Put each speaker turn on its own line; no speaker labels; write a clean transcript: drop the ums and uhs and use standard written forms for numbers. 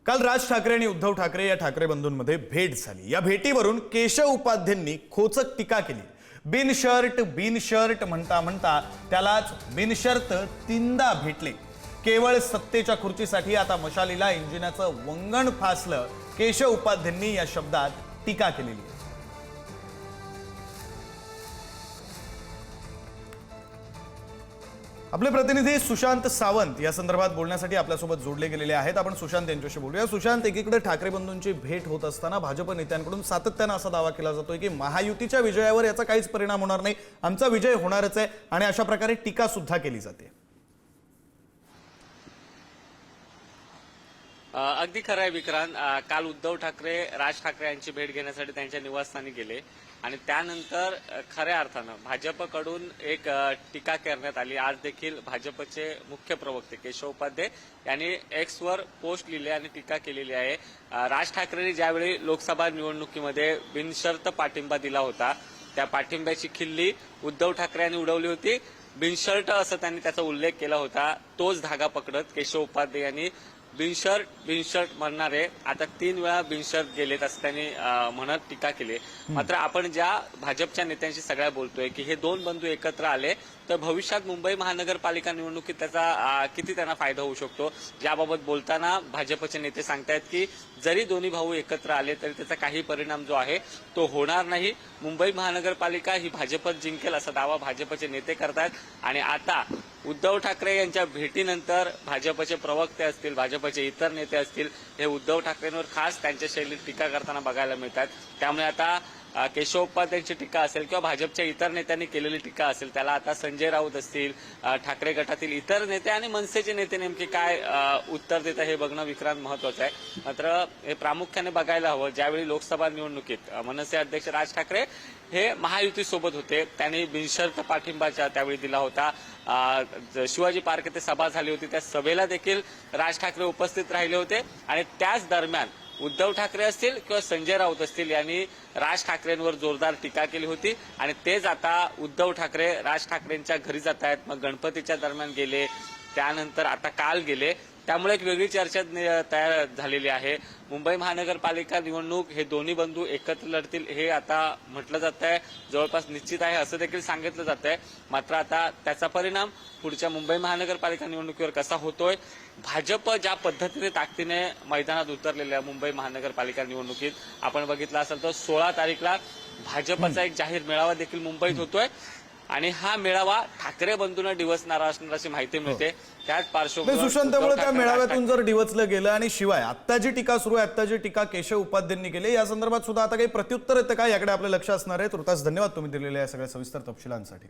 काल राज ठाकरे आणि उद्धव ठाकरे या ठाकरे बंधूंमध्ये भेट झाली। या भेटीवरून केशव उपाध्यांनी खोचक टीका केली। बिनशर्ट म्हणता म्हणता त्यालाच बिनशर्त तीनदा भेटले। केवळ सत्तेच्या खुर्चीसाठी आता मशालीला इंजिनाचं वंगण फासलं। केशव उपाध्यांनी या शब्दात टीका केलेली। आपले प्रतिनिधी सुशांत सावंत या संदर्भात बोलण्यासाठी आपल्यासोबत जोडले गेलेले आहेत। आपण सुशांत यांच्याशी बोलूया। सुशांत, एकीकडे ठाकरे बंधूंची भेट होत असताना भाजप नेत्यांकडून सातत्याने असा दावा केला जातोय की महायुतीच्या विजयावर याचा काहीच परिणाम होणार नाही, आमचा विजय होणारच आहे, आणि अशा प्रकारे टीका सुद्धा केली जाते।
अगदी खरं आहे विक्रांत। काल उद्धव ठाकरे राज ठाकरे यांची भेट घेण्यासाठी त्यांच्या निवासस्थानी गेले आणि त्यानंतर खऱ्या अर्थानं भाजपकडून एक टीका करण्यात आली। आज देखील भाजपचे मुख्य प्रवक्ते केशव उपाध्ये यांनी एक्सवर पोस्ट लिहिले आणि टीका केलेली आहे। राज ठाकरेंनी ज्यावेळी लोकसभा निवडणुकीमध्ये बिनशर्त पाठिंबा दिला होता, त्या पाठिंब्याची खिल्ली उद्धव ठाकरे यांनी उडवली होती। बिनशर्ट असं त्यांनी त्याचा उल्लेख केला होता। तोच धागा पकडत केशव उपाध्ये यांनी बिनशर्ट म्हणणारे आता 3 वेळा बिनशर्ट गेलेत असं त्यांनी म्हणत टीका केली। मात्र आपण ज्या भाजपच्या नेत्यांशी सगळ्या बोलतोय की हे दोन बंधू एकत्र आले तर भविष्यात मुंबई महानगरपालिका निवडणुकीत त्याचा किती त्यांना फायदा होऊ शकतो, याबाबत बोलताना भाजपचे नेते सांगतायत की जरी दोन्ही भाऊ एकत्र आले तरी त्याचा काही परिणाम जो आहे तो होणार नाही। मुंबई महानगरपालिका ही भाजपच जिंकेल असा दावा भाजपचे नेते करतायत। आणि आता उद्धव ठाकरे यांच्या भेटीनंतर भाजपचे प्रवक्ते असतील, भाजपचे इतर नेते असतील, हे उद्धव ठाकरेंवर खास त्यांच्या शैलीत टीका करताना बघायला मिळतात। त्यामुळे आता केशव उपाध्यांची टीका असेल किंवा भाजपच्या इतर नेत्यांनी केलेली टीका असेल, त्याला आता संजय राऊत असतील, ठाकरे गटातील इतर नेते आणि मनसेचे नेते नेमके काय उत्तर देतात हे बघणं विक्रांत महत्वाचं आहे। मात्र हे प्रामुख्याने बघायला हवं, ज्यावेळी लोकसभा निवडणुकीत मनसे अध्यक्ष राज ठाकरे हे महायुतीसोबत होते, त्यांनी बिनशर्त पाठिंबाचा त्यावेळी दिला होता। शिवाजी पार्क येथे सभा झाली होती, त्या सभेला देखील राज ठाकरे उपस्थित राहिले होते आणि त्याच दरम्यान उद्धव ठाकरे असतील किंवा संजय राऊत असतील यांनी राज ठाकरेंवर जोरदार टीका केली होती। आणि तेच आता उद्धव ठाकरे राज ठाकरेंच्या घरी जात आहेत, मग गणपतीच्या दरम्यान गेले, त्यानंतर आता काल गेले, त्यामुळे एक वेगळी चर्चा तयार झालेली आहे। मुंबई महानगरपालिका निवडणूक हे दोन्ही बंधू एकत्र लढतील हे आता म्हटलं जात आहे, जवळपास निश्चित आहे असं देखील सांगितलं जात आहे। मात्र आता त्याचा परिणाम पुढच्या मुंबई महानगरपालिका निवडणुकीवर कसा होतोय, भाजप ज्या पद्धतीने ताकदीने मैदानात उतरलेल्या मुंबई महानगरपालिका निवडणुकीत आपण बघितलं असेल तर 16 तारीखला भाजपचा एक जाहीर मेळावा देखील मुंबईत होतोय आणि हा मेळावा ठाकरे बंधूंना डिवचणारा असणार अशी माहिती मिळते। त्याच पार्श्वभूमीवर
सुशांत, त्यामुळे त्या मेळाव्यातून जर डिवचलं गेलं आणि शिवाय आता जी टीका सुरू आहे, आता जी टीका केशव उपाध्यांनी केली, या संदर्भात सुद्धा आता काही प्रत्युत्तर येतं का, याकडे आपलं लक्ष असणार आहे। तुर्तास धन्यवाद तुम्ही दिलेल्या या सगळ्या सविस्तर तपशिलांसाठी।